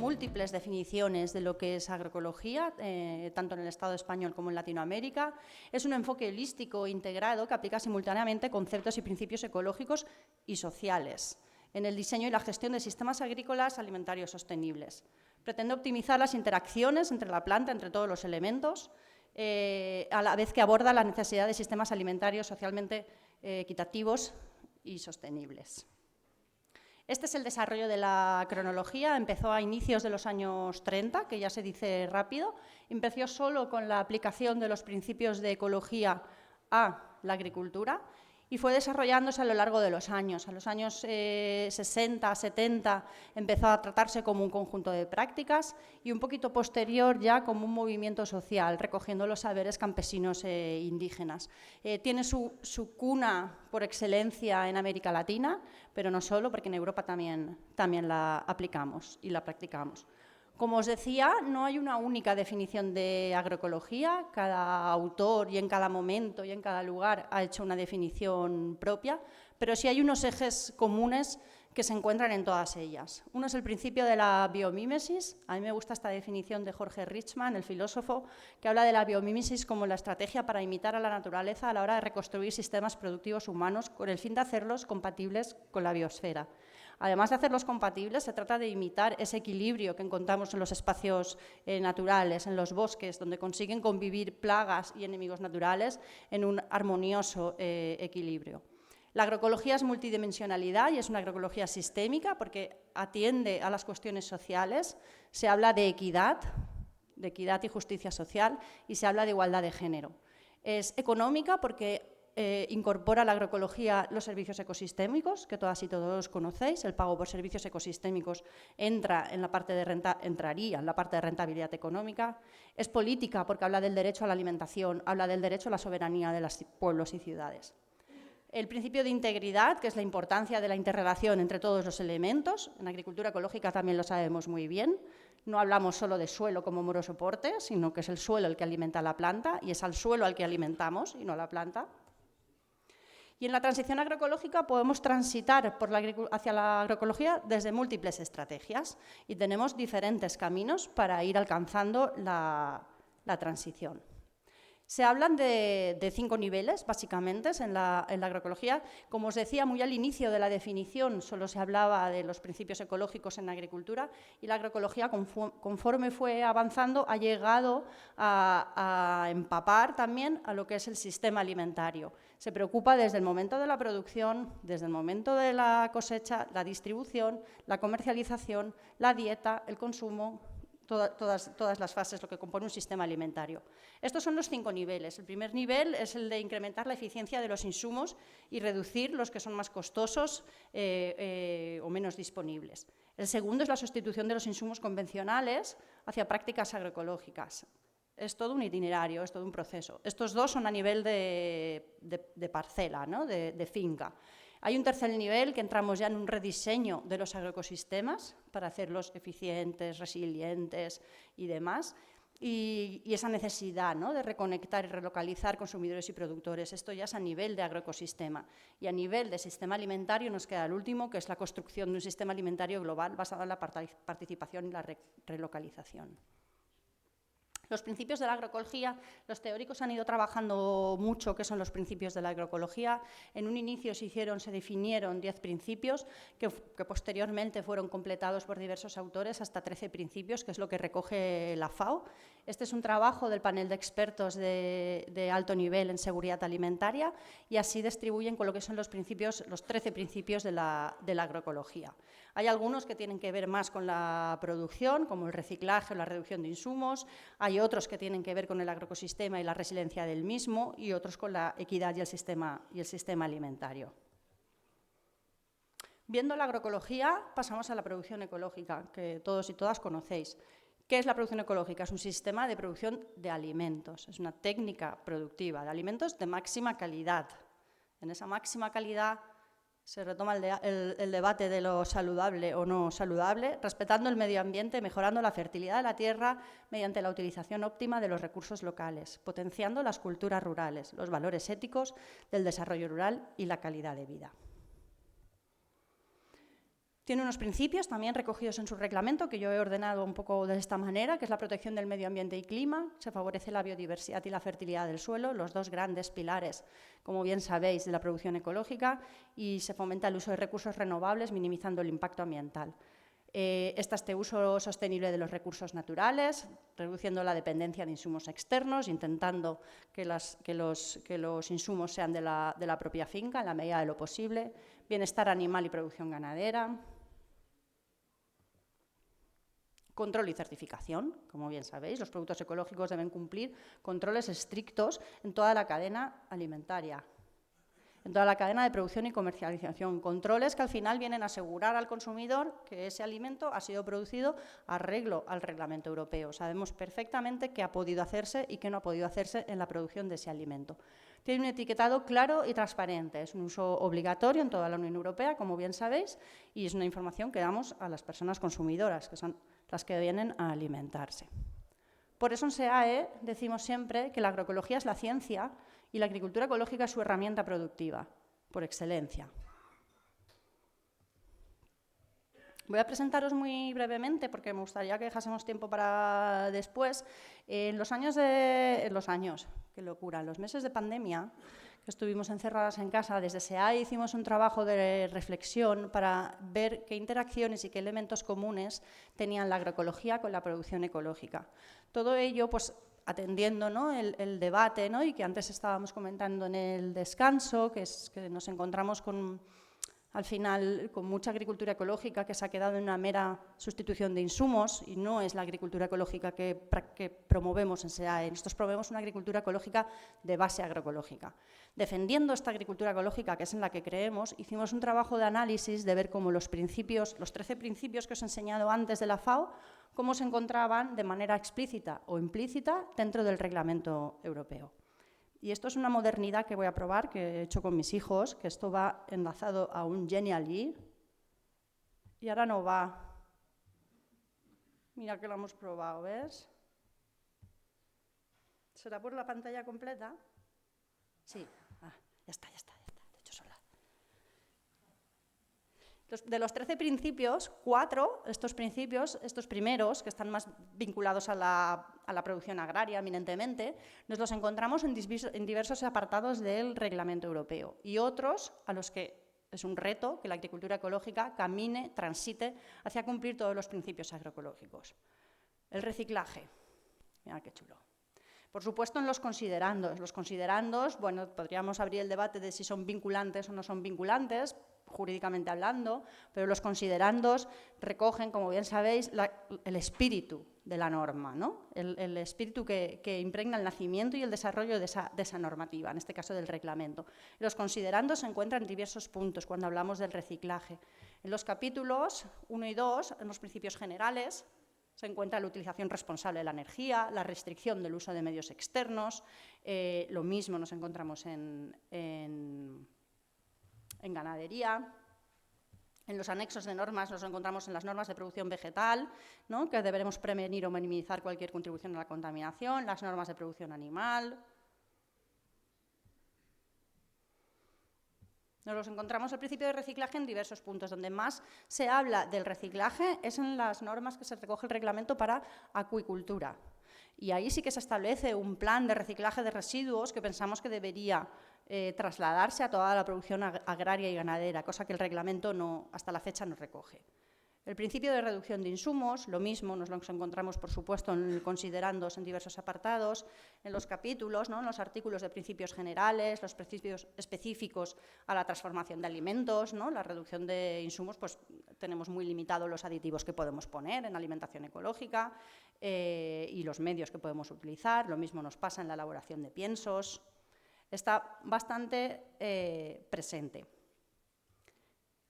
múltiples definiciones de lo que es agroecología, tanto en el Estado español como en Latinoamérica. Es un enfoque holístico integrado que aplica simultáneamente conceptos y principios ecológicos y sociales en el diseño y la gestión de sistemas agrícolas alimentarios sostenibles. Pretende optimizar las interacciones entre la planta, entre todos los elementos, a la vez que aborda la necesidad de sistemas alimentarios socialmente equitativos y sostenibles. Este es el desarrollo de la cronología. Empezó a inicios de los años 30, que ya se dice rápido. Empezó solo con la aplicación de los principios de ecología a la agricultura y fue desarrollándose a lo largo de los años. A los años 60, 70 empezó a tratarse como un conjunto de prácticas y un poquito posterior ya como un movimiento social, recogiendo los saberes campesinos e indígenas. Tiene su cuna por excelencia en América Latina, pero no solo, porque en Europa también la aplicamos y la practicamos. Como os decía, no hay una única definición de agroecología. Cada autor y en cada momento y en cada lugar ha hecho una definición propia, pero sí hay unos ejes comunes que se encuentran en todas ellas. Uno es el principio de la biomímesis. A mí me gusta esta definición de Jorge Richman, el filósofo, que habla de la biomímesis como la estrategia para imitar a la naturaleza a la hora de reconstruir sistemas productivos humanos con el fin de hacerlos compatibles con la biosfera. Además de hacerlos compatibles, se trata de imitar ese equilibrio que encontramos en los espacios naturales, en los bosques, donde consiguen convivir plagas y enemigos naturales en un armonioso equilibrio. La agroecología es multidimensionalidad y es una agroecología sistémica porque atiende a las cuestiones sociales. Se habla de equidad y justicia social, y se habla de igualdad de género. Es económica porque incorpora a la agroecología los servicios ecosistémicos, que todas y todos conocéis. El pago por servicios ecosistémicos entraría en la parte de rentabilidad económica. Es política porque habla del derecho a la alimentación, habla del derecho a la soberanía de los pueblos y ciudades. El principio de integridad, que es la importancia de la interrelación entre todos los elementos. En agricultura ecológica también lo sabemos muy bien. No hablamos solo de suelo como mero soporte, sino que es el suelo el que alimenta a la planta y es al suelo al que alimentamos y no a la planta. Y en la transición agroecológica podemos transitar hacia la agroecología desde múltiples estrategias y tenemos diferentes caminos para ir alcanzando la transición. Se hablan de 5 niveles, básicamente, en la agroecología. Como os decía, muy al inicio de la definición solo se hablaba de los principios ecológicos en la agricultura y la agroecología, conforme fue avanzando, ha llegado a empapar también a lo que es el sistema alimentario. Se preocupa desde el momento de la producción, desde el momento de la cosecha, la distribución, la comercialización, la dieta, el consumo, todas las fases, lo que compone un sistema alimentario. Estos son los 5 niveles. El primer nivel es el de incrementar la eficiencia de los insumos y reducir los que son más costosos o menos disponibles. El segundo es la sustitución de los insumos convencionales hacia prácticas agroecológicas. Es todo un itinerario, es todo un proceso. Estos dos son a nivel de parcela, ¿no? de finca. Hay un tercer nivel que entramos ya en un rediseño de los agroecosistemas para hacerlos eficientes, resilientes y demás. Y esa necesidad, ¿no? de reconectar y relocalizar consumidores y productores. Esto ya es a nivel de agroecosistema. Y a nivel de sistema alimentario nos queda el último, que es la construcción de un sistema alimentario global basado en la participación y la relocalización. Los principios de la agroecología, los teóricos han ido trabajando mucho qué son los principios de la agroecología. En un inicio se definieron 10 principios que posteriormente fueron completados por diversos autores hasta 13 principios, que es lo que recoge la FAO. Este es un trabajo del panel de expertos de alto nivel en seguridad alimentaria y así distribuyen con lo que son los 13 principios de la agroecología. Hay algunos que tienen que ver más con la producción, como el reciclaje o la reducción de insumos. Hay otros que tienen que ver con el agroecosistema y la resiliencia del mismo, y otros con la equidad y el sistema alimentario. Viendo la agroecología, pasamos a la producción ecológica, que todos y todas conocéis. ¿Qué es la producción ecológica? Es un sistema de producción de alimentos, es una técnica productiva de alimentos de máxima calidad. En esa máxima calidad se retoma el debate de lo saludable o no saludable, respetando el medio ambiente, mejorando la fertilidad de la tierra mediante la utilización óptima de los recursos locales, potenciando las culturas rurales, los valores éticos del desarrollo rural y la calidad de vida. Tiene unos principios también recogidos en su reglamento, que yo he ordenado un poco de esta manera, que es la protección del medio ambiente y clima, se favorece la biodiversidad y la fertilidad del suelo, los dos grandes pilares, como bien sabéis, de la producción ecológica, y se fomenta el uso de recursos renovables, minimizando el impacto ambiental. Está este uso sostenible de los recursos naturales, reduciendo la dependencia de insumos externos, intentando que los insumos sean de la propia finca en la medida de lo posible, bienestar animal y producción ganadera, control y certificación. Como bien sabéis, los productos ecológicos deben cumplir controles estrictos en toda la cadena alimentaria, en toda la cadena de producción y comercialización. Controles que al final vienen a asegurar al consumidor que ese alimento ha sido producido arreglo al reglamento europeo. Sabemos perfectamente qué ha podido hacerse y qué no ha podido hacerse en la producción de ese alimento. Tiene un etiquetado claro y transparente, es un uso obligatorio en toda la Unión Europea, como bien sabéis, y es una información que damos a las personas consumidoras, que son las que vienen a alimentarse. Por eso en SEAE decimos siempre que la agroecología es la ciencia y la agricultura ecológica es su herramienta productiva, por excelencia. Voy a presentaros muy brevemente, porque me gustaría que dejásemos tiempo para después. En los meses de pandemia, que estuvimos encerradas en casa, desde SEAE hicimos un trabajo de reflexión para ver qué interacciones y qué elementos comunes tenían la agroecología con la producción ecológica. Todo ello, pues, atendiendo, ¿no?, el debate, ¿no?, y que antes estábamos comentando en el descanso, que nos encontramos al final con mucha agricultura ecológica que se ha quedado en una mera sustitución de insumos y no es la agricultura ecológica que promovemos en SEAE. Nosotros promovemos una agricultura ecológica de base agroecológica. Defendiendo esta agricultura ecológica, que es en la que creemos, hicimos un trabajo de análisis de ver cómo los 13 principios que os he enseñado antes de la FAO, cómo se encontraban de manera explícita o implícita dentro del reglamento europeo. Y esto es una modernidad que voy a probar, que he hecho con mis hijos, que esto va enlazado a un Genially. Y ahora no va. Mira que lo hemos probado, ¿ves? ¿Será por la pantalla completa? Sí. Ah, ya está, de hecho sola. De los 13 principios, 4, estos primeros, que están más vinculados a la producción agraria eminentemente, nos los encontramos en diversos apartados del reglamento europeo y otros a los que es un reto que la agricultura ecológica transite hacia cumplir todos los principios agroecológicos. El reciclaje, mira qué chulo. Por supuesto, en los considerandos. Los considerandos, bueno, podríamos abrir el debate de si son vinculantes o no son vinculantes, jurídicamente hablando, pero los considerandos recogen, como bien sabéis, el espíritu de la norma, ¿no? El espíritu que impregna el nacimiento y el desarrollo de esa normativa, en este caso del reglamento. Los considerandos se encuentran en diversos puntos cuando hablamos del reciclaje. En los capítulos 1 y 2, en los principios generales, se encuentra la utilización responsable de la energía, la restricción del uso de medios externos, lo mismo nos encontramos en ganadería. En los anexos de normas nos encontramos en las normas de producción vegetal, ¿no?, que deberemos prevenir o minimizar cualquier contribución a la contaminación, las normas de producción animal. Nos los encontramos el principio de reciclaje en diversos puntos. Donde más se habla del reciclaje es en las normas que se recoge el reglamento para acuicultura. Y ahí sí que se establece un plan de reciclaje de residuos que pensamos que debería trasladarse a toda la producción agraria y ganadera, cosa que el reglamento hasta la fecha no recoge. El principio de reducción de insumos, lo mismo, nos lo encontramos, por supuesto, en considerandos en diversos apartados, en los capítulos, ¿no?, en los artículos de principios generales, los principios específicos a la transformación de alimentos, ¿no?, la reducción de insumos, pues tenemos muy limitados los aditivos que podemos poner en alimentación ecológica y los medios que podemos utilizar. Lo mismo nos pasa en la elaboración de piensos. Está bastante presente.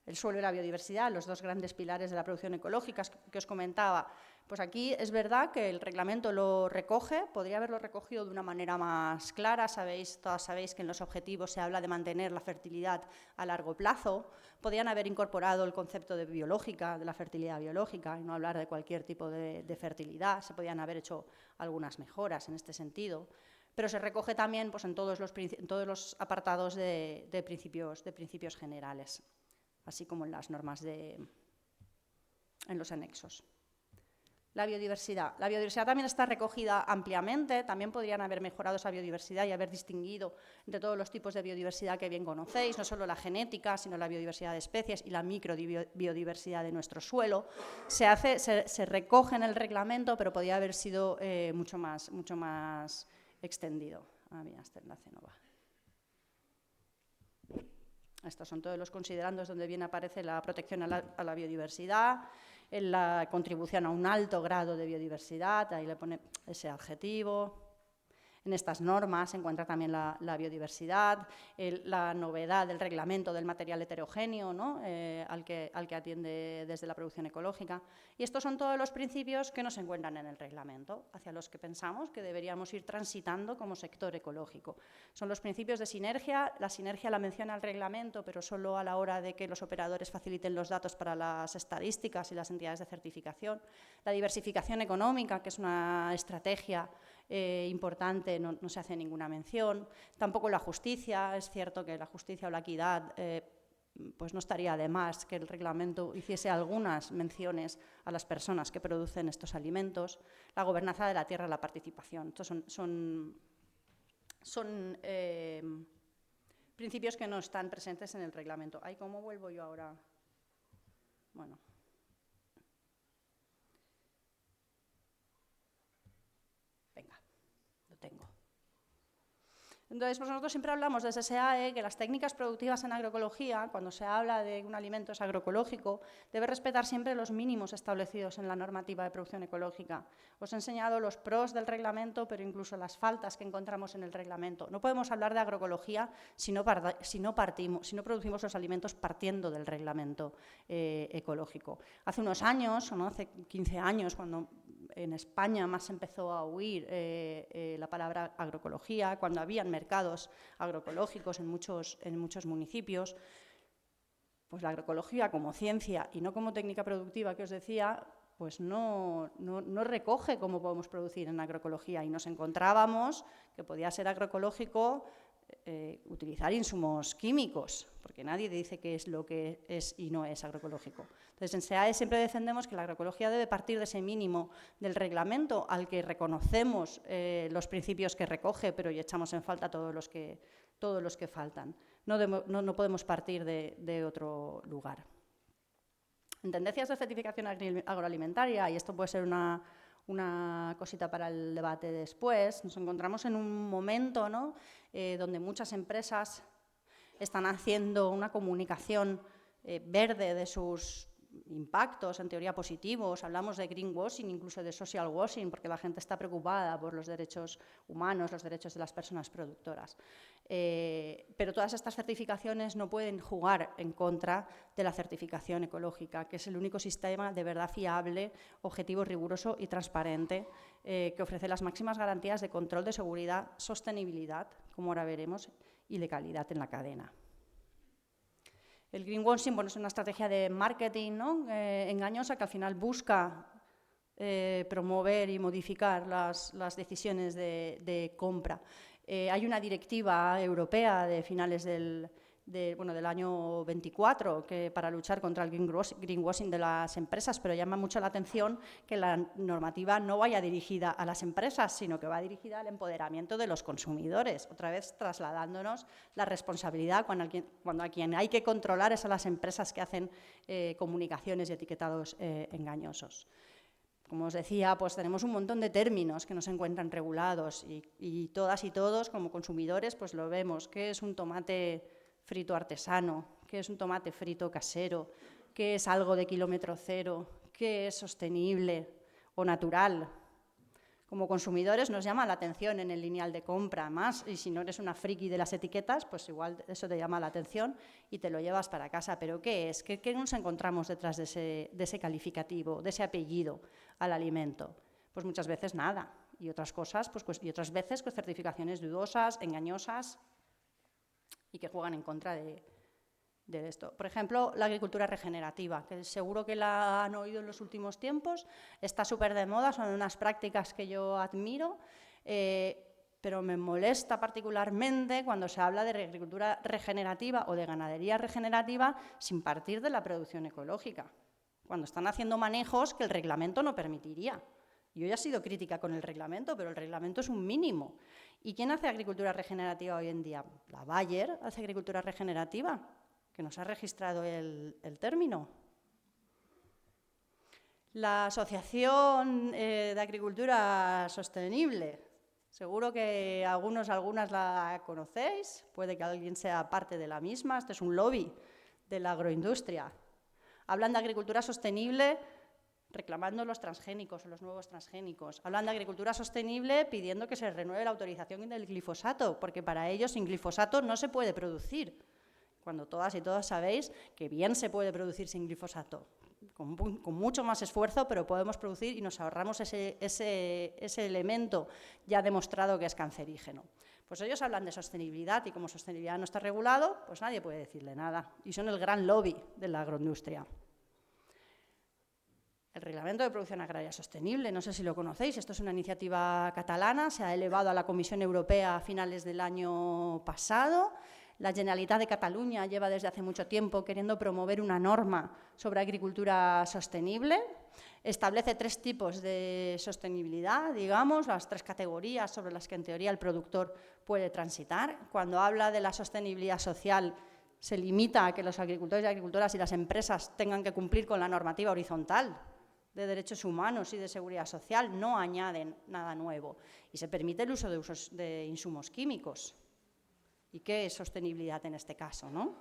El suelo y la biodiversidad, los dos grandes pilares de la producción ecológica que os comentaba. Pues aquí es verdad que el reglamento lo recoge, podría haberlo recogido de una manera más clara. Todas sabéis que en los objetivos se habla de mantener la fertilidad a largo plazo. Podrían haber incorporado el concepto de la fertilidad biológica, y no hablar de cualquier tipo de fertilidad. Se podían haber hecho algunas mejoras en este sentido. Pero se recoge también, pues, en todos los apartados de principios generales, así como en las normas de en los anexos. La biodiversidad. La biodiversidad también está recogida ampliamente, también podrían haber mejorado esa biodiversidad y haber distinguido entre todos los tipos de biodiversidad que bien conocéis, no solo la genética, sino la biodiversidad de especies y la microbiodiversidad de nuestro suelo. Se recoge en el reglamento, pero podría haber sido mucho más extendido. Mira, este enlace no va. Estos son todos los considerandos donde bien aparece la protección a la biodiversidad, en la contribución a un alto grado de biodiversidad, ahí le pone ese adjetivo. En estas normas se encuentra también la biodiversidad, la novedad del reglamento del material heterogéneo, ¿no? al que atiende desde la producción ecológica. Y estos son todos los principios que no se encuentran en el reglamento, hacia los que pensamos que deberíamos ir transitando como sector ecológico. Son los principios de sinergia. La sinergia la menciona el reglamento, pero solo a la hora de que los operadores faciliten los datos para las estadísticas y las entidades de certificación. La diversificación económica, que es una estrategia importante, no se hace ninguna mención. Tampoco la justicia. Es cierto que la justicia o la equidad pues no estaría de más que el reglamento hiciese algunas menciones a las personas que producen estos alimentos. La gobernanza de la tierra, la participación. Estos son principios que no están presentes en el reglamento. Ay, ¿cómo vuelvo yo ahora? Bueno. Tengo. Entonces, pues nosotros siempre hablamos desde SEAE que las técnicas productivas en agroecología, cuando se habla de un alimento es agroecológico, debe respetar siempre los mínimos establecidos en la normativa de producción ecológica. Os he enseñado los pros del reglamento, pero incluso las faltas que encontramos en el reglamento. No podemos hablar de agroecología si no producimos los alimentos partiendo del reglamento ecológico. Hace unos años, o no, hace 15 años, cuando en España más empezó a huir la palabra agroecología, cuando habían mercados agroecológicos en muchos municipios, pues la agroecología como ciencia y no como técnica productiva que os decía, pues no recoge cómo podemos producir en agroecología, y nos encontrábamos que podía ser agroecológico utilizar insumos químicos, porque nadie dice qué es lo que es y no es agroecológico. Entonces, en SEAE siempre defendemos que la agroecología debe partir de ese mínimo del reglamento al que reconocemos los principios que recoge, pero y echamos en falta todos los que faltan. No podemos partir de otro lugar. En tendencias de certificación agroalimentaria, y esto puede ser una cosita para el debate después, nos encontramos en un momento, ¿no?, donde muchas empresas están haciendo una comunicación verde de sus impactos, en teoría positivos. Hablamos de greenwashing, incluso de social washing, porque la gente está preocupada por los derechos humanos, los derechos de las personas productoras. Pero todas estas certificaciones no pueden jugar en contra de la certificación ecológica, que es el único sistema de verdad fiable, objetivo, riguroso y transparente, que ofrece las máximas garantías de control de seguridad, sostenibilidad, como ahora veremos, y de calidad en la cadena. El greenwashing, bueno, es una estrategia de marketing, ¿no?, engañosa, que al final busca promover y modificar las decisiones de compra. Hay una directiva europea de finales del año 24 para luchar contra el greenwashing de las empresas, pero llama mucho la atención que la normativa no vaya dirigida a las empresas, sino que va dirigida al empoderamiento de los consumidores, otra vez trasladándonos la responsabilidad cuando a quien hay que controlar es a las empresas que hacen comunicaciones y etiquetados engañosos. Como os decía, pues tenemos un montón de términos que no se encuentran regulados y todas y todos como consumidores pues lo vemos. ¿Qué es un tomate frito artesano? ¿Qué es un tomate frito casero? ¿Qué es algo de kilómetro cero? ¿Qué es sostenible o natural? Como consumidores nos llama la atención en el lineal de compra más, y si no eres una friki de las etiquetas, pues igual eso te llama la atención y te lo llevas para casa. ¿Pero qué es? ¿Qué nos encontramos detrás de ese calificativo, de ese apellido al alimento? Pues muchas veces nada, y otras cosas, y otras veces con certificaciones dudosas, engañosas y que juegan en contra de esto. Por ejemplo, la agricultura regenerativa, que seguro que la han oído en los últimos tiempos, está súper de moda, son unas prácticas que yo admiro, pero me molesta particularmente cuando se habla de agricultura regenerativa o de ganadería regenerativa sin partir de la producción ecológica. cuando están haciendo manejos que el reglamento no permitiría. Yo ya he sido crítica con el reglamento, pero el reglamento es un mínimo. ¿Y quién hace agricultura regenerativa hoy en día? La Bayer hace agricultura regenerativa, que nos ha registrado el término. La Asociación de Agricultura Sostenible, seguro que algunas la conocéis, puede que alguien sea parte de la misma, este es un lobby de la agroindustria. Hablan de agricultura sostenible reclamando los transgénicos o los nuevos transgénicos. Hablan de agricultura sostenible pidiendo que se renueve la autorización del glifosato, porque para ellos sin glifosato no se puede producir, cuando todas y todos sabéis que bien se puede producir sin glifosato, con mucho más esfuerzo, pero podemos producir y nos ahorramos ese elemento ya demostrado que es cancerígeno. Pues ellos hablan de sostenibilidad y como sostenibilidad no está regulado, pues nadie puede decirle nada. Y son el gran lobby de la agroindustria. El Reglamento de Producción Agraria Sostenible, no sé si lo conocéis, esto es una iniciativa catalana, se ha elevado a la Comisión Europea a finales del año pasado. La Generalitat de Cataluña lleva desde hace mucho tiempo queriendo promover una norma sobre agricultura sostenible. Establece 3 tipos de sostenibilidad, digamos, las 3 categorías sobre las que en teoría el productor puede transitar. Cuando habla de la sostenibilidad social, se limita a que los agricultores y agricultoras y las empresas tengan que cumplir con la normativa horizontal de derechos humanos y de seguridad social, no añaden nada nuevo. Y se permite el uso de insumos químicos. ¿Y qué es sostenibilidad en este caso, no?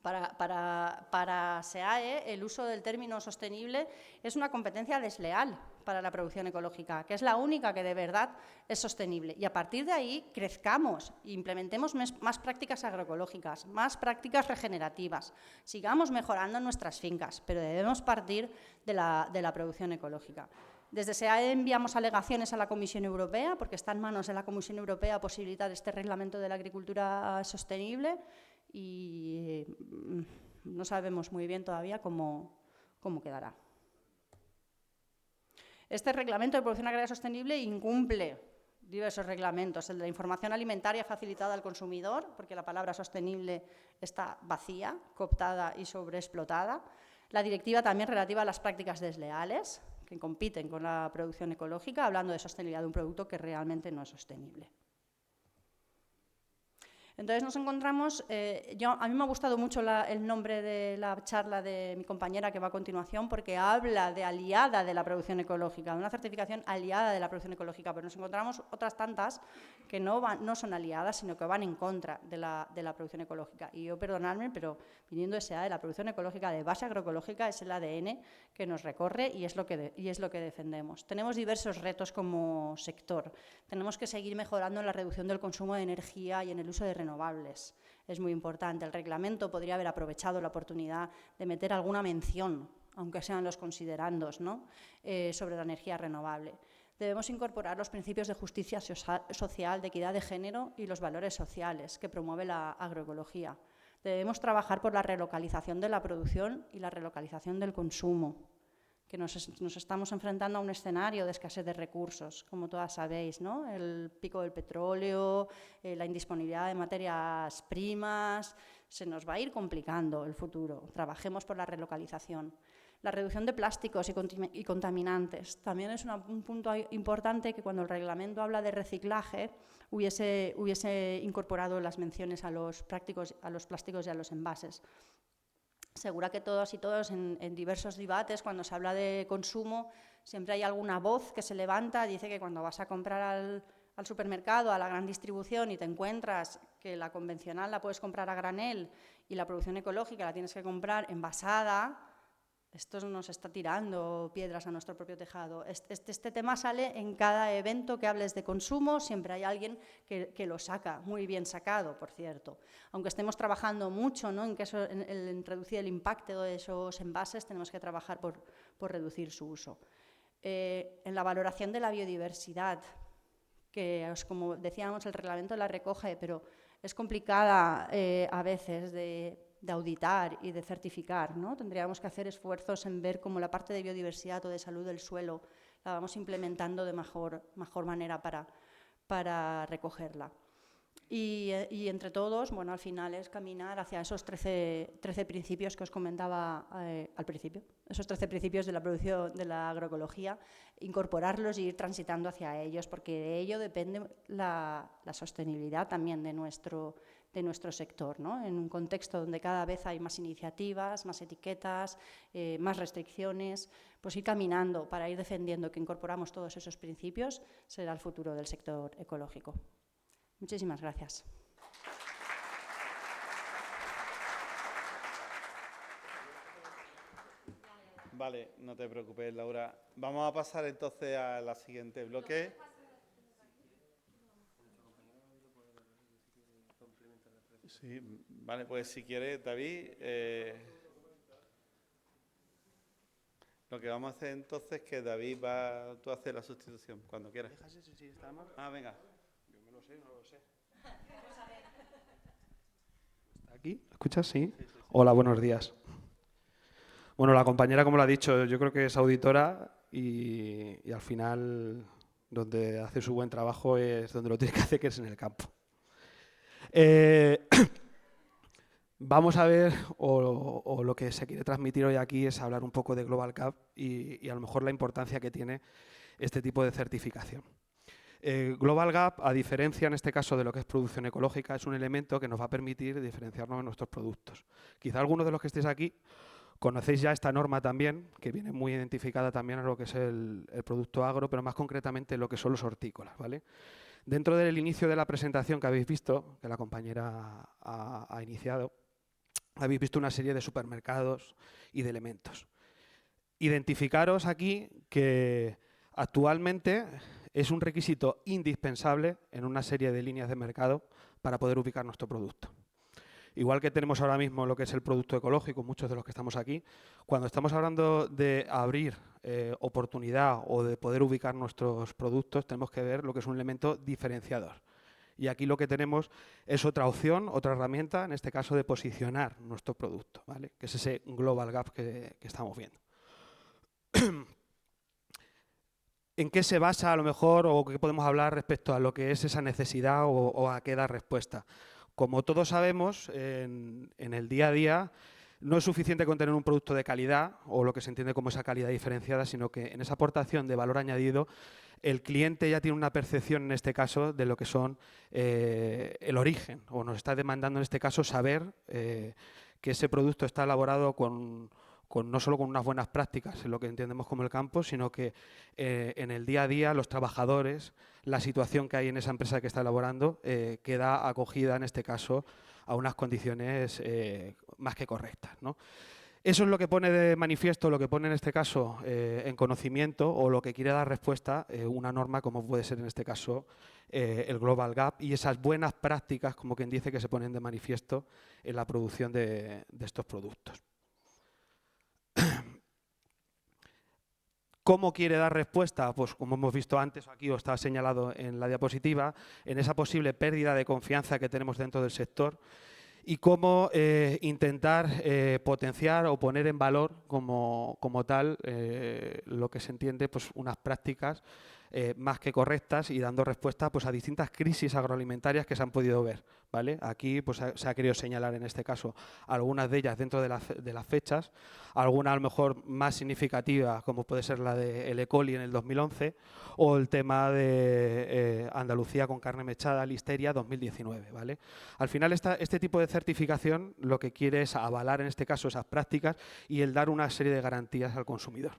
Para SEAE, el uso del término sostenible es una competencia desleal para la producción ecológica, que es la única que de verdad es sostenible. Y a partir de ahí crezcamos e implementemos más prácticas agroecológicas, más prácticas regenerativas, sigamos mejorando nuestras fincas, pero debemos partir de la producción ecológica. Desde SEAE enviamos alegaciones a la Comisión Europea, porque está en manos de la Comisión Europea posibilitar este reglamento de la agricultura sostenible, y no sabemos muy bien todavía cómo quedará. Este reglamento de producción agraria sostenible incumple diversos reglamentos, el de la información alimentaria facilitada al consumidor, porque la palabra sostenible está vacía, cooptada y sobreexplotada. La directiva también relativa a las prácticas desleales, que compiten con la producción ecológica, hablando de sostenibilidad de un producto que realmente no es sostenible. Entonces nos encontramos, a mí me ha gustado mucho el nombre de la charla de mi compañera que va a continuación, porque habla de aliada de la producción ecológica, de una certificación aliada de la producción ecológica, pero nos encontramos otras tantas que no son aliadas, sino que van en contra de la producción ecológica. Y yo, perdonadme, pero viniendo de SEAE, la producción ecológica de base agroecológica es el ADN que nos recorre y es lo que defendemos. Tenemos diversos retos como sector. Tenemos que seguir mejorando en la reducción del consumo de energía y en el uso de renovables. Es muy importante. El reglamento podría haber aprovechado la oportunidad de meter alguna mención, aunque sean los considerandos, ¿no?, sobre la energía renovable. Debemos incorporar los principios de justicia social, de equidad de género y los valores sociales que promueve la agroecología. Debemos trabajar por la relocalización de la producción y la relocalización del consumo, que nos estamos enfrentando a un escenario de escasez de recursos, como todas sabéis, ¿no? El pico del petróleo, la indisponibilidad de materias primas, se nos va a ir complicando el futuro. Trabajemos por la relocalización. La reducción de plásticos y contaminantes. También es un punto importante que cuando el reglamento habla de reciclaje hubiese incorporado las menciones a los plásticos y a los envases. Segura que todos y todos en diversos debates, cuando se habla de consumo, siempre hay alguna voz que se levanta y dice que cuando vas a comprar al supermercado, a la gran distribución, y te encuentras que la convencional la puedes comprar a granel y la producción ecológica la tienes que comprar envasada, esto nos está tirando piedras a nuestro propio tejado. Este tema sale en cada evento que hables de consumo, siempre hay alguien que lo saca, muy bien sacado, por cierto. Aunque estemos trabajando mucho, ¿no?, en reducir el impacto de esos envases, tenemos que trabajar por reducir su uso. En la valoración de la biodiversidad, que como decíamos, el reglamento la recoge, pero es complicada a veces de auditar y de certificar, ¿no? Tendríamos que hacer esfuerzos en ver cómo la parte de biodiversidad o de salud del suelo la vamos implementando de mejor manera para recogerla. Y entre todos, bueno, al final es caminar hacia esos 13 principios que os comentaba al principio, esos 13 principios de la producción de la agroecología, incorporarlos y ir transitando hacia ellos, porque de ello depende la sostenibilidad también de nuestro sector, ¿no? En un contexto donde cada vez hay más iniciativas, más etiquetas, más restricciones, pues ir caminando para ir defendiendo que incorporamos todos esos principios será el futuro del sector ecológico. Muchísimas gracias. Vale, no te preocupes, Laura. Vamos a pasar entonces al siguiente bloque. Sí, vale, pues si quieres, David, lo que vamos a hacer entonces es que David tú haces la sustitución, cuando quieras. Sí, estamos. Ah, venga. Yo me lo sé, no lo sé. ¿Está aquí? ¿Escuchas? Sí. Hola, buenos días. Bueno, la compañera, como lo ha dicho, yo creo que es auditora y al final donde hace su buen trabajo es donde lo tiene que hacer, que es en el campo. Vamos a ver, o lo que se quiere transmitir hoy aquí es hablar un poco de Global Gap y a lo mejor la importancia que tiene este tipo de certificación. Global Gap, a diferencia en este caso de lo que es producción ecológica, es un elemento que nos va a permitir diferenciarnos en nuestros productos. Quizá algunos de los que estéis aquí conocéis ya esta norma también, que viene muy identificada también a lo que es el producto agro, pero más concretamente lo que son los hortícolas, ¿vale? Dentro del inicio de la presentación que habéis visto, que la compañera ha iniciado, habéis visto una serie de supermercados y de elementos. Identificaros aquí que actualmente es un requisito indispensable en una serie de líneas de mercado para poder ubicar nuestro producto. Igual que tenemos ahora mismo lo que es el producto ecológico, muchos de los que estamos aquí, cuando estamos hablando de abrir oportunidad o de poder ubicar nuestros productos, tenemos que ver lo que es un elemento diferenciador. Y aquí lo que tenemos es otra opción, otra herramienta, en este caso de posicionar nuestro producto, ¿vale? Que es ese Global Gap que estamos viendo. ¿En qué se basa a lo mejor o qué podemos hablar respecto a lo que es esa necesidad o a qué dar respuesta? Como todos sabemos, en el día a día no es suficiente con tener un producto de calidad o lo que se entiende como esa calidad diferenciada, sino que en esa aportación de valor añadido el cliente ya tiene una percepción, en este caso, de lo que son el origen, o nos está demandando, en este caso, saber que ese producto está elaborado no solo con unas buenas prácticas, en lo que entendemos como el campo, sino que en el día a día los trabajadores, la situación que hay en esa empresa que está elaborando, queda acogida, en este caso, a unas condiciones más que correctas, ¿no? Eso es lo que pone de manifiesto, lo que pone en este caso en conocimiento o lo que quiere dar respuesta una norma como puede ser en este caso el Global Gap y esas buenas prácticas, como quien dice, que se ponen de manifiesto en la producción de estos productos. ¿Cómo quiere dar respuesta? Pues como hemos visto antes, aquí os está señalado en la diapositiva, en esa posible pérdida de confianza que tenemos dentro del sector y cómo intentar potenciar o poner en valor como tal lo que se entiende pues unas prácticas más que correctas y dando respuesta pues a distintas crisis agroalimentarias que se han podido ver, ¿vale? Aquí pues se ha querido señalar en este caso algunas de ellas dentro de las fechas, alguna a lo mejor más significativa como puede ser la de el E. coli en el 2011 o el tema de Andalucía con carne mechada, listeria 2019, ¿vale? Al final este tipo de certificación lo que quiere es avalar en este caso esas prácticas y el dar una serie de garantías al consumidor.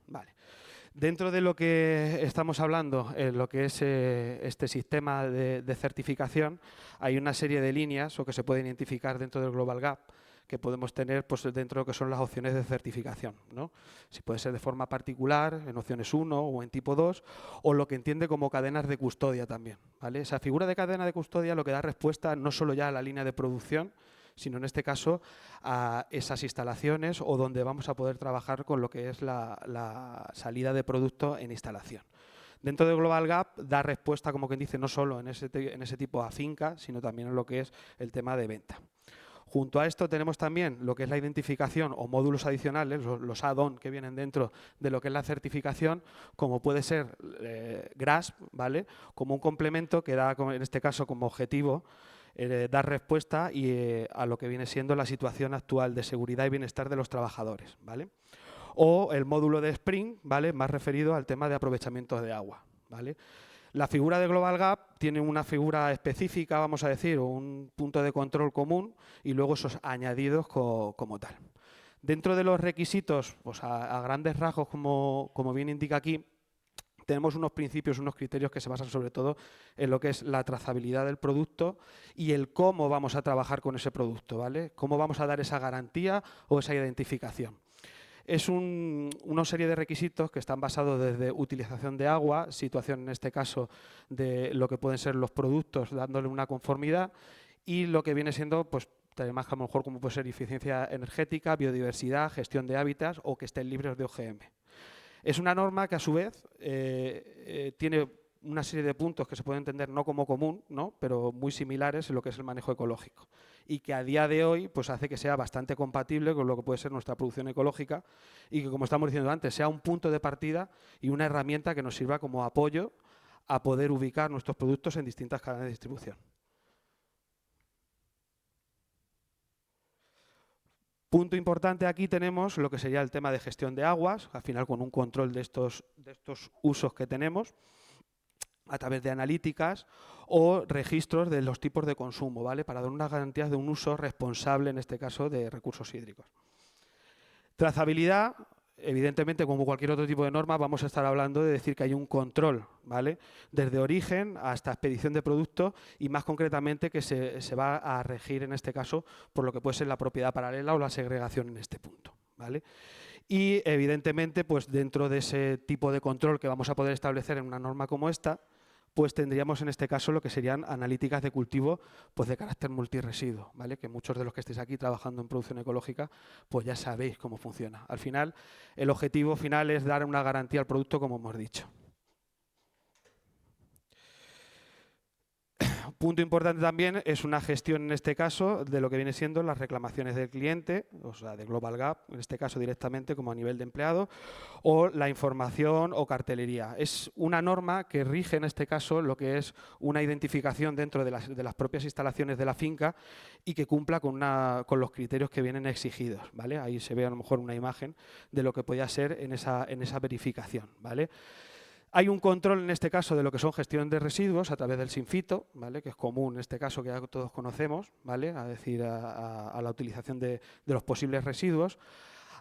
Vale. Dentro de lo que estamos hablando, en lo que es este sistema de certificación, hay una serie de líneas o que se pueden identificar dentro del Global Gap que podemos tener pues, dentro de lo que son las opciones de certificación, ¿no? Si puede ser de forma particular, en opciones 1 o en tipo 2, o lo que entiende como cadenas de custodia también, ¿vale? Esa figura de cadena de custodia lo que da respuesta no solo ya a la línea de producción, sino en este caso a esas instalaciones o donde vamos a poder trabajar con lo que es la salida de producto en instalación. Dentro de Global Gap da respuesta, como quien dice, no solo en ese tipo a finca, sino también en lo que es el tema de venta. Junto a esto tenemos también lo que es la identificación o módulos adicionales, los add-on que vienen dentro de lo que es la certificación, como puede ser GRASP, ¿vale? Como un complemento que da, en este caso, como objetivo dar respuesta a lo que viene siendo la situación actual de seguridad y bienestar de los trabajadores, ¿vale? O el módulo de Spring, ¿vale? Más referido al tema de aprovechamiento de agua, ¿vale? La figura de Global Gap tiene una figura específica, vamos a decir, o un punto de control común y luego esos añadidos como tal. Dentro de los requisitos, pues a grandes rasgos, como bien indica aquí, tenemos unos principios, unos criterios que se basan sobre todo en lo que es la trazabilidad del producto y el cómo vamos a trabajar con ese producto, ¿vale? Cómo vamos a dar esa garantía o esa identificación. Es una serie de requisitos que están basados desde utilización de agua, situación en este caso de lo que pueden ser los productos dándole una conformidad y lo que viene siendo pues temas a lo mejor como puede ser eficiencia energética, biodiversidad, gestión de hábitats o que estén libres de OGM. Es una norma que a su vez tiene una serie de puntos que se pueden entender no como común, ¿no? Pero muy similares en lo que es el manejo ecológico y que a día de hoy pues hace que sea bastante compatible con lo que puede ser nuestra producción ecológica y que, como estamos diciendo antes, sea un punto de partida y una herramienta que nos sirva como apoyo a poder ubicar nuestros productos en distintas cadenas de distribución. Punto importante, aquí tenemos lo que sería el tema de gestión de aguas, al final con un control de estos usos que tenemos a través de analíticas o registros de los tipos de consumo, ¿vale? Para dar unas garantías de un uso responsable, en este caso, de recursos hídricos. Trazabilidad, evidentemente, como cualquier otro tipo de norma, vamos a estar hablando de decir que hay un control, ¿vale? Desde origen hasta expedición de producto y más concretamente que se va a regir, en este caso, por lo que puede ser la propiedad paralela o la segregación en este punto, ¿vale? Y, evidentemente, pues dentro de ese tipo de control que vamos a poder establecer en una norma como esta, pues tendríamos en este caso lo que serían analíticas de cultivo pues de carácter multiresiduo, ¿vale? Que muchos de los que estéis aquí trabajando en producción ecológica pues ya sabéis cómo funciona. Al final, el objetivo final es dar una garantía al producto, como hemos dicho. Punto importante también es una gestión, en este caso, de lo que viene siendo las reclamaciones del cliente, o sea, de Global Gap, en este caso directamente como a nivel de empleado, o la información o cartelería. Es una norma que rige, en este caso, lo que es una identificación dentro de las propias instalaciones de la finca y que cumpla con los criterios que vienen exigidos, ¿vale? Ahí se ve a lo mejor una imagen de lo que podía ser en esa verificación, ¿vale? Hay un control, en este caso, de lo que son gestión de residuos a través del SINFITO, ¿vale? Que es común en este caso, que ya todos conocemos, ¿vale? A decir, a la utilización de los posibles residuos.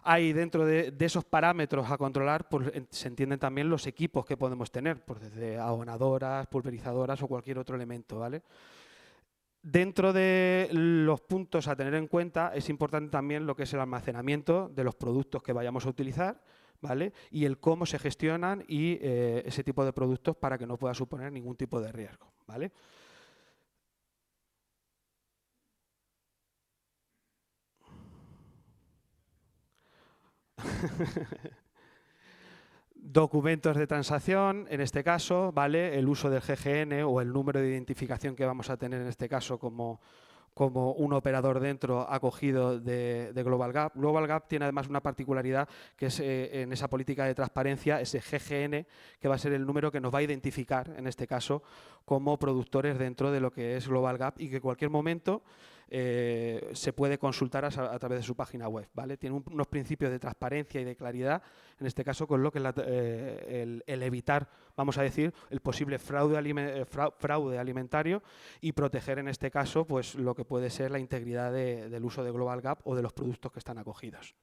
Hay dentro de esos parámetros a controlar, pues, se entienden también los equipos que podemos tener, pues desde abonadoras, pulverizadoras o cualquier otro elemento, ¿vale? Dentro de los puntos a tener en cuenta es importante también lo que es el almacenamiento de los productos que vayamos a utilizar, ¿vale? Y el cómo se gestionan y ese tipo de productos para que no pueda suponer ningún tipo de riesgo, ¿vale? Documentos de transacción, en este caso, ¿vale? El uso del GGN o el número de identificación que vamos a tener en este caso como un operador dentro acogido de Global Gap. Global Gap tiene además una particularidad que es en esa política de transparencia, ese GGN, que va a ser el número que nos va a identificar, en este caso, como productores dentro de lo que es Global Gap y que en cualquier momento se puede consultar a través de su página web, ¿vale? Tiene unos principios de transparencia y de claridad, en este caso con lo que el evitar, vamos a decir, el posible fraude alimentario y proteger, en este caso, pues lo que puede ser la integridad del uso de Global Gap o de los productos que están acogidos.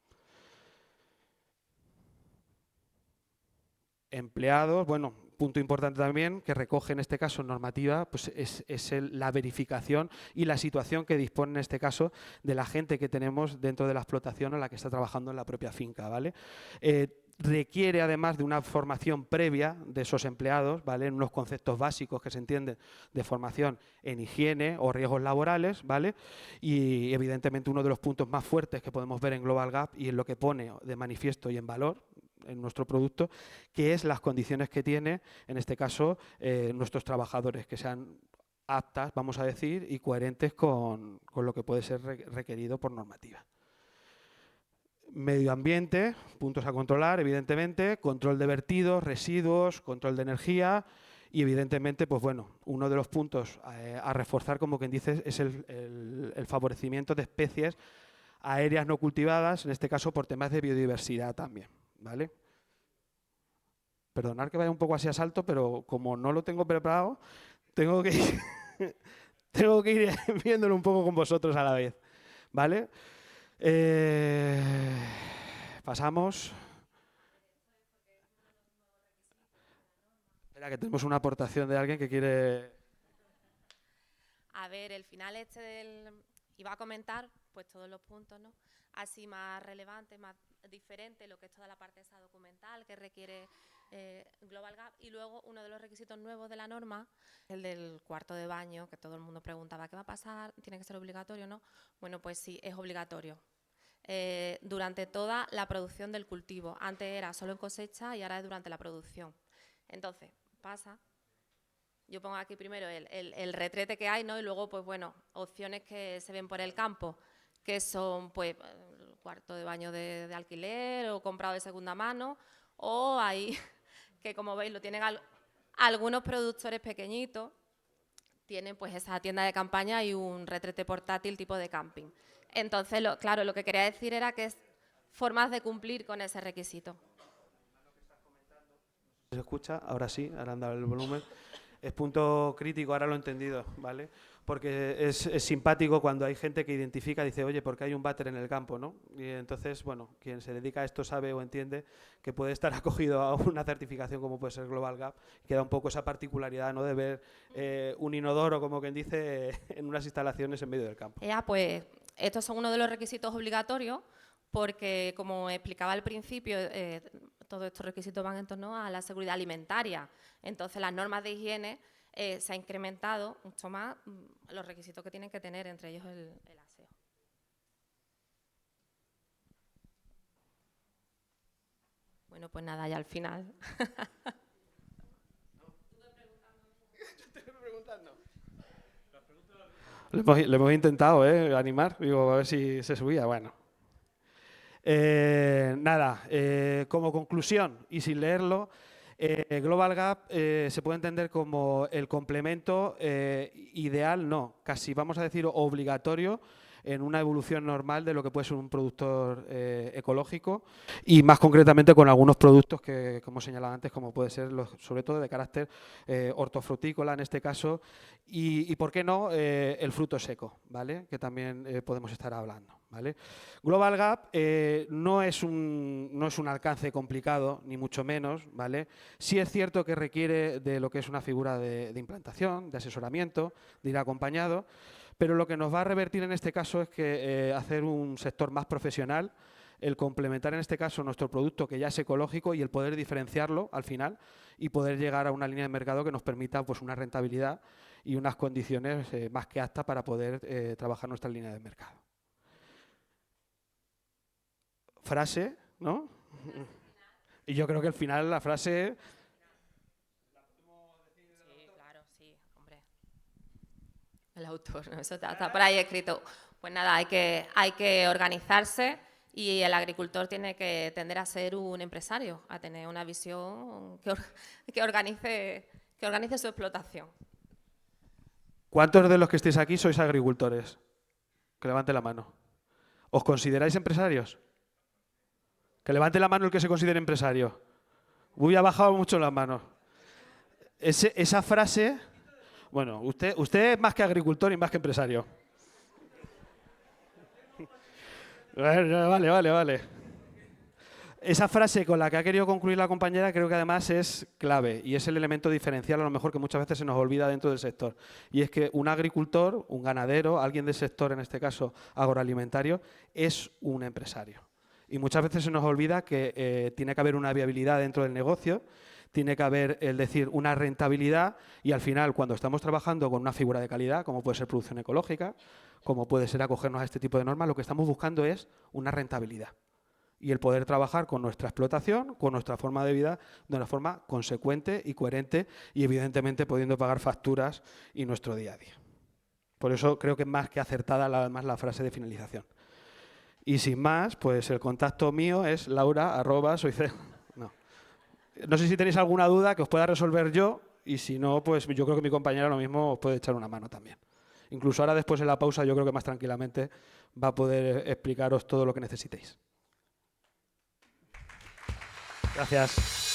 Empleados, bueno, punto importante también que recoge en este caso normativa, pues es la verificación y la situación que dispone en este caso de la gente que tenemos dentro de la explotación o la que está trabajando en la propia finca, ¿vale? Requiere además de una formación previa de esos empleados, ¿vale? En unos conceptos básicos que se entienden de formación en higiene o riesgos laborales, ¿vale? Y evidentemente uno de los puntos más fuertes que podemos ver en Global Gap y en lo que pone de manifiesto y en valor en nuestro producto, que es las condiciones que tiene, en este caso, nuestros trabajadores, que sean aptas, vamos a decir, y coherentes con lo que puede ser requerido por normativa. Medio ambiente, puntos a controlar, evidentemente, control de vertidos, residuos, control de energía y, evidentemente, pues bueno, uno de los puntos a reforzar, como quien dice, es el favorecimiento de especies aéreas no cultivadas, en este caso por temas de biodiversidad también, ¿vale? Perdonad que vaya un poco así a salto, pero como no lo tengo preparado, tengo que ir, tengo que ir viéndolo un poco con vosotros a la vez, ¿vale? Pasamos. Espera, que tenemos una aportación de alguien que quiere... A ver, el final iba a comentar pues todos los puntos, ¿no? Así más relevantes, más diferentes, lo que es toda la parte esa documental que requiere Global Gap, y luego uno de los requisitos nuevos de la norma, el del cuarto de baño, que todo el mundo preguntaba ¿qué va a pasar? ¿Tiene que ser obligatorio o no? Bueno, pues sí, es obligatorio. Durante toda la producción del cultivo. Antes era solo en cosecha y ahora es durante la producción. Entonces, pasa... Yo pongo aquí primero el retrete que hay, ¿no? Y luego, pues bueno, opciones que se ven por el campo, que son, pues, el cuarto de baño de alquiler o comprado de segunda mano, o ahí, que como veis, lo tienen algunos productores pequeñitos, tienen pues esa tienda de campaña y un retrete portátil tipo de camping. Entonces, claro, lo que quería decir era que es formas de cumplir con ese requisito. ¿Se escucha? Ahora sí, ahora han dado el volumen. Es punto crítico, ahora lo he entendido, ¿vale? Porque es simpático cuando hay gente que identifica, dice, oye, ¿por qué hay un váter en el campo, no? Y entonces, bueno, quien se dedica a esto sabe o entiende que puede estar acogido a una certificación como puede ser Global Gap, que da un poco esa particularidad, ¿no?, de ver un inodoro, como quien dice, en unas instalaciones en medio del campo. Pues estos son uno de los requisitos obligatorios porque, como explicaba al principio, todos estos requisitos van en torno a la seguridad alimentaria. Entonces, las normas de higiene se ha incrementado mucho más los requisitos que tienen que tener, entre ellos el aseo. Bueno, pues nada, ya al final. Le hemos intentado animar, digo, a ver si se subía, bueno. Nada, como conclusión y sin leerlo, Global Gap se puede entender como el complemento ideal, no, casi vamos a decir obligatorio en una evolución normal de lo que puede ser un productor ecológico y más concretamente con algunos productos que, como señalaba antes, como puede ser sobre todo de carácter hortofrutícola en este caso y ¿por qué no? El fruto seco, ¿vale? Que también podemos estar hablando, ¿vale? Global Gap no es un alcance complicado, ni mucho menos, ¿vale? Sí es cierto que requiere de lo que es una figura de implantación, de asesoramiento, de ir acompañado, pero lo que nos va a revertir en este caso es que hacer un sector más profesional, el complementar en este caso nuestro producto que ya es ecológico y el poder diferenciarlo al final y poder llegar a una línea de mercado que nos permita pues una rentabilidad y unas condiciones más que aptas para poder trabajar nuestra línea de mercado. Frase, ¿no? Y yo creo que al final la frase... Sí, claro, sí, hombre. El autor, ¿no? Eso está por ahí escrito. Pues nada, hay que organizarse y el agricultor tiene que tender a ser un empresario, a tener una visión que organice su explotación. ¿Cuántos de los que estéis aquí sois agricultores? Que levante la mano. ¿Os consideráis empresarios? Que levante la mano el que se considere empresario. Uy, ha bajado mucho las manos. Esa frase, bueno, usted es más que agricultor y más que empresario. Vale. Esa frase con la que ha querido concluir la compañera creo que además es clave y es el elemento diferencial a lo mejor que muchas veces se nos olvida dentro del sector. Y es que un agricultor, un ganadero, alguien del sector, en este caso agroalimentario, es un empresario. Y muchas veces se nos olvida que tiene que haber una viabilidad dentro del negocio, tiene que haber, es decir, una rentabilidad y al final cuando estamos trabajando con una figura de calidad, como puede ser producción ecológica, como puede ser acogernos a este tipo de normas, lo que estamos buscando es una rentabilidad. y el poder trabajar con nuestra explotación, con nuestra forma de vida, de una forma consecuente y coherente y evidentemente pudiendo pagar facturas y nuestro día a día. Por eso creo que es más que acertada además la frase de finalización. Y sin más, pues el contacto mío es laura@soyce. No sé si tenéis alguna duda que os pueda resolver yo y si no, pues yo creo que mi compañera lo mismo os puede echar una mano también. Incluso ahora después en la pausa yo creo que más tranquilamente va a poder explicaros todo lo que necesitéis. Gracias.